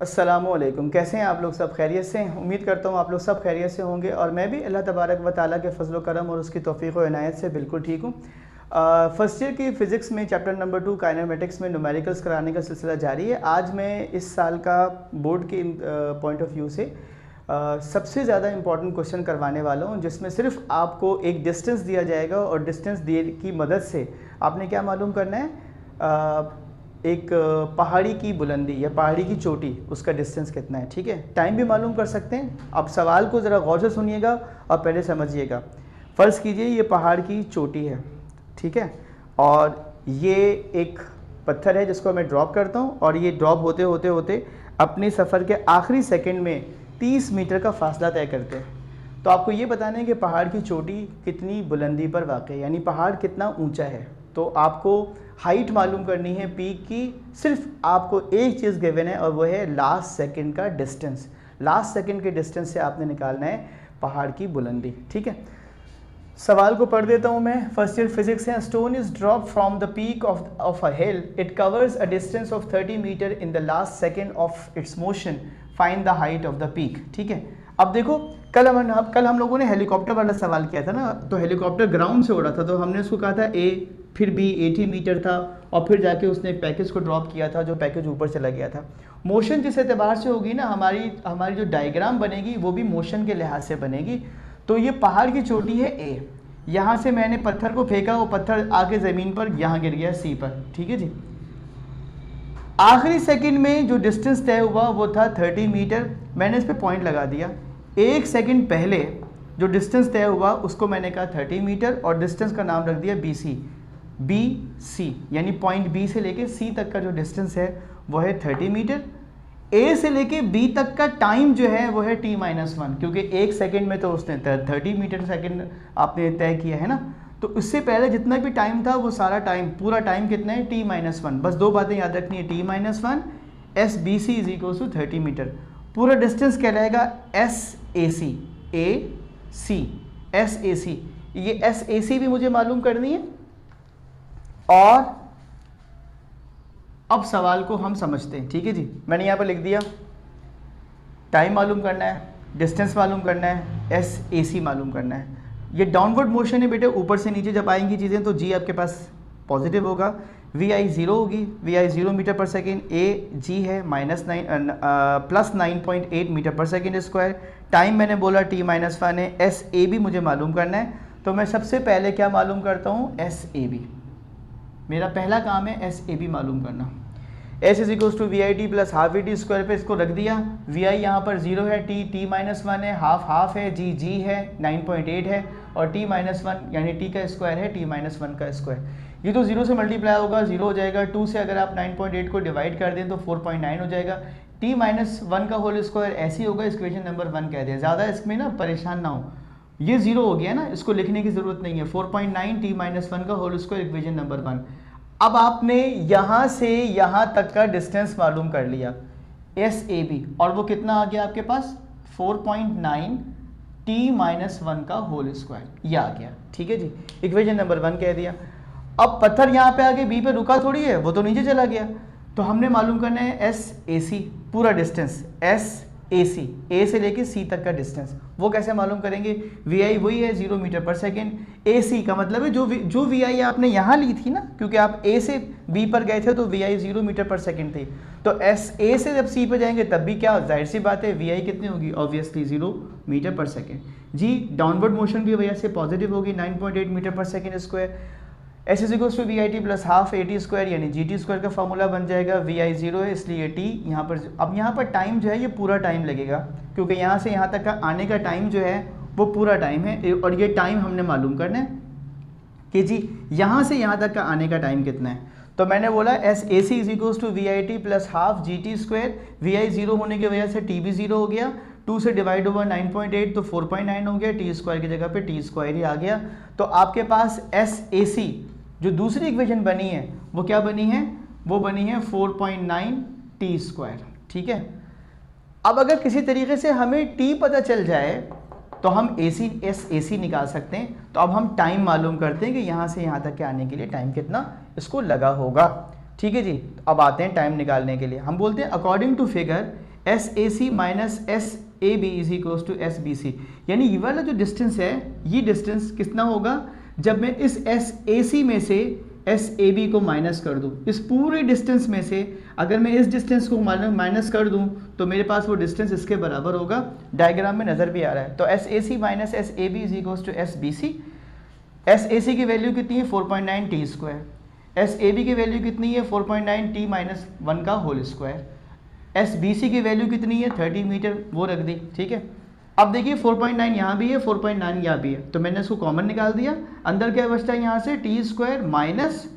अस्सलामुअलैकुम। कैसे हैं आप लोग? सब खैरियत से हैं? उम्मीद करता हूँ आप लोग सब खैरियत से होंगे और मैं भी अल्लाह तबारक व तआला के फजल करम और उसकी तौफीक व इनायत से बिल्कुल ठीक हूँ। फर्स्ट ईयर की फ़िज़िक्स में चैप्टर नंबर 2 काइनेमेटिक्स में न्यूमेरिकल्स कराने का सिलसिला जारी है। आज मैं इस साल का बोर्ड के पॉइंट ऑफ व्यू से सबसे ज़्यादा इम्पॉर्टेंट क्वेश्चन करवाने वाला हूँ, जिसमें सिर्फ आपको एक डिस्टेंस दिया जाएगा और डिस्टेंस दिए की मदद से आपने क्या मालूम करना है, एक पहाड़ी की बुलंदी या पहाड़ी की चोटी, उसका डिस्टेंस कितना है। ठीक है, टाइम भी मालूम कर सकते हैं। अब सवाल को ज़रा गौर से सुनिएगा और पहले समझिएगा। फ़र्ज़ कीजिए ये पहाड़ की चोटी है, ठीक है, और ये एक पत्थर है जिसको मैं ड्रॉप करता हूँ और ये ड्रॉप होते होते होते अपने सफ़र के आखिरी सेकंड में 30 मीटर का फासला तय करते हैं। तो आपको ये बताना है कि पहाड़ की चोटी कितनी बुलंदी पर वाक़ है, यानी पहाड़ कितना ऊंचा है। तो आपको हाइट मालूम करनी है पीक की। सिर्फ आपको एक चीज़ गिवन है और वो है लास्ट सेकंड का डिस्टेंस। लास्ट सेकंड के डिस्टेंस से आपने निकालना है पहाड़ की बुलंदी। ठीक है, सवाल को पढ़ देता हूँ मैं। फर्स्ट ईयर फिजिक्स है। Stone is drop from the peak of a hill, it covers a distance of 30 metre in the last second of its motion, find the height of the peak. ठीक है, अब देखो, कल हम लोगों ने helicopter वाला सवाल किया था ना, तो हेलीकॉप्टर ग्राउंड से उड़ा था, तो हमने उसको कहा था ए, फिर बी 80 मीटर था और फिर जाके उसने एक पैकेज को ड्रॉप किया था जो पैकेज ऊपर चला गया था। मोशन जिस एतबार से होगी ना, हमारी जो डायग्राम बनेगी वो भी मोशन के लिहाज से बनेगी। तो ये पहाड़ की चोटी है ए, यहाँ से मैंने पत्थर को फेंका, वो पत्थर आके ज़मीन पर यहाँ गिर गया सी पर। ठीक है जी, आखिरी सेकंड में जो डिस्टेंस तय हुआ वो था 30 मीटर। मैंने इस पर पॉइंट लगा दिया। एक सेकंड पहले जो डिस्टेंस तय हुआ उसको मैंने कहा 30 मीटर और डिस्टेंस का नाम रख दिया बी सी, यानी पॉइंट बी से लेके सी तक का जो डिस्टेंस है वो है 30 मीटर। ए से लेके बी तक का टाइम जो है वो है t-1, क्योंकि एक सेकंड में तो उसने 30 मीटर सेकंड आपने तय किया है ना, तो उससे पहले जितना भी टाइम था वो सारा टाइम, पूरा टाइम कितना है t-1। बस दो बातें याद रखनी है, t-1 S B C is equal to 30 metre. पूरा डिस्टेंस कहलाएगा एस ए सी। ये एस ए सी भी मुझे मालूम करनी है। और अब सवाल को हम समझते हैं। ठीक है जी, मैंने यहाँ पर लिख दिया, टाइम मालूम करना है, डिस्टेंस मालूम करना है, एस ए सी मालूम करना है। ये डाउनवर्ड मोशन है बेटे, ऊपर से नीचे जब आएंगी चीज़ें तो जी आपके पास पॉजिटिव होगा, वी आई ज़ीरो होगी, we I 0 metre per second, ए जी है plus 9.8 metre per second square. Time मैंने बोला t-1 है, एस ए बी मुझे मालूम करना है। तो मैं सबसे पहले क्या मालूम करता हूँ, एस ए बी। मेरा पहला काम है एस ए बी मालूम करना। S is equals to V I T plus half V T square पे इसको रख दिया। वी आई यहाँ पर 0 है, t-1 है, हाफ है, जी है, 9.8 है और t-1 यानी t का स्क्वायर है, t-1 का स्क्वायर। ये तो 0 से मल्टीप्लाई होगा, 0 हो जाएगा। 2 से अगर आप 9.8 को डिवाइड कर दें तो 4.9 हो जाएगा। t-1 का होल स्क्वायर ऐसे ही होगा, इक्वेशन नंबर 1 कह दें। ज़्यादा इसमें ना परेशान ना हो, ये 0 हो गया ना, इसको लिखने की ज़रूरत नहीं है। 4.9 t-1 का होल स्क्वायर इक्वेशन नंबर 1। अब आपने यहाँ से यहाँ तक का डिस्टेंस मालूम कर लिया एस ए बी, और वो कितना आ गया आपके पास, 4.9 t-1 का होल स्क्वायर, ये आ गया। ठीक है जी, इक्वेशन नंबर 1 कह दिया। अब पत्थर यहाँ पे आके बी पे रुका थोड़ी है, वो तो नीचे चला गया। तो हमने मालूम करना है एस ए सी, पूरा डिस्टेंस एस ए सी, ए से लेके सी तक का डिस्टेंस। वो कैसे मालूम करेंगे, वी आई वही है 0 मीटर पर सेकेंड। ए सी का मतलब है जो वी आई आपने यहाँ ली थी ना, क्योंकि आप ए से बी पर गए थे तो we I 0 metre per second थी। तो एस ए से जब सी पर जाएंगे तब भी क्या, जाहिर सी बात है वी आई कितनी होगी, obviously 0 metre per second. G, downward motion की वजह से पॉजिटिव होगी, 9.8 metre per second square. S is equals to V I T plus half A T square, यानी जी टी स्क्वायर का फॉर्मूला बन जाएगा। वी आई 0 है इसलिए टी यहाँ पर। अब यहाँ पर टाइम जो है ये पूरा टाइम लगेगा, क्योंकि यहाँ से यहाँ तक का आने का टाइम जो है वो पूरा टाइम है, और ये टाइम हमने मालूम करना है कि जी यहाँ से यहाँ तक का आने का टाइम कितना है। तो मैंने बोला S A C is equals to V I T plus half G T square. V I 0 होने की वजह से टी भी 0 हो गया, 2 से डिवाइड ओवर 9.8 तो 4.9 हो गया, टी स्क्वायर की जगह पे टी स्क्वायर ही आ गया। तो आपके पास एस ए सी जो दूसरी इक्वेशन बनी है वो क्या बनी है, वो बनी है 4.9 टी स्क्वायर। ठीक है, अब अगर किसी तरीके से हमें टी पता चल जाए तो हम एस ए सी निकाल सकते हैं। तो अब हम टाइम मालूम करते हैं कि यहाँ से यहाँ तक के आने के लिए टाइम कितना इसको लगा होगा। ठीक है जी, अब आते हैं टाइम निकालने के लिए। हम बोलते हैं according to figure S A C minus S A B is equal to S B C, यानी ये वाला जो डिस्टेंस है ये डिस्टेंस कितना होगा जब मैं इस एस ए सी में से एस ए बी को माइनस कर दूँ। इस पूरे डिस्टेंस में से अगर मैं इस डिस्टेंस को माइनस कर दूँ तो मेरे पास वो डिस्टेंस इसके बराबर होगा, डायग्राम में नज़र भी आ रहा है। तो S A C minus S A B is equal to S B C. S A C की वैल्यू कितनी है 4.9 T square, S A B की वैल्यू कितनी है 4.9 टी माइनस 1 का whole square, S B C की वैल्यू कितनी है 30 मीटर, वो रख दी, ठीक है। अब देखिए 4.9 यहाँ भी है, 4.9 यहाँ भी है, तो मैंने इसको कॉमन निकाल दिया, अंदर क्या बचता है यहाँ से टी स्क्वायर माइनस,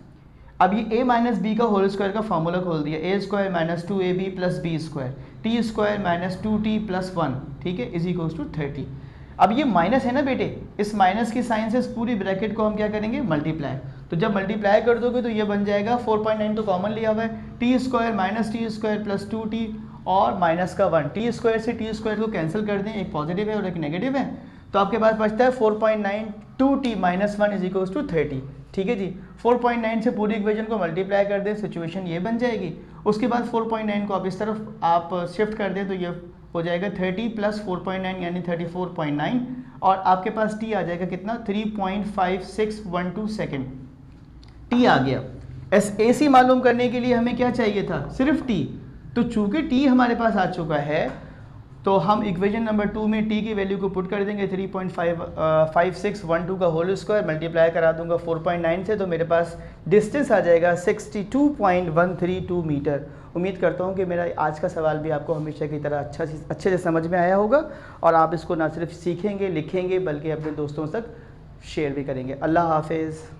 अब ये a माइनस बी का होल स्क्वायर का फॉर्मूला खोल दिया, A square minus 2ab plus B square, T square minus 2t plus 1, ठीक है, इज इक्वल्स टू 30। अब ये माइनस है ना बेटे, इस माइनस की साइन से इस पूरी ब्रैकेट को हम क्या करेंगे मल्टीप्लाई, तो जब मल्टीप्लाई कर दोगे तो ये बन जाएगा 4.9 तो कॉमन लिया हुआ है, T square minus T square plus 2t और माइनस का 1, टी स्क्वायर से टी स्क्वायर को कैंसिल कर दें, एक पॉजिटिव है और एक नेगेटिव है, तो आपके पास बचता है 4.9 2t minus 1 is equals to 30, ठीक है जी। 4.9 से पूरी इक्वेशन को मल्टीप्लाई कर दें, सिचुएशन ये बन जाएगी। उसके बाद 4.9 को आप इस तरफ आप शिफ्ट कर दें तो ये हो जाएगा 30 प्लस 4.9 यानी 34.9 और आपके पास t आ जाएगा कितना 3.5612 सेकेंड, t आ गया। एस ए सी मालूम करने के लिए हमें क्या चाहिए था, सिर्फ t, तो चूंकि t हमारे पास आ चुका है तो हम इक्वेशन नंबर 2 में t की वैल्यू को पुट कर देंगे 3.5612 का होल स्क्वायर, मल्टीप्लाई करा दूंगा 4.9 से, तो मेरे पास डिस्टेंस आ जाएगा 62.132 मीटर। उम्मीद करता हूँ कि मेरा आज का सवाल भी आपको हमेशा की तरह अच्छे से समझ में आया होगा और आप इसको ना सिर्फ सीखेंगे लिखेंगे बल्कि अपने दोस्तों तक शेयर भी करेंगे। अल्लाह हाफिज़।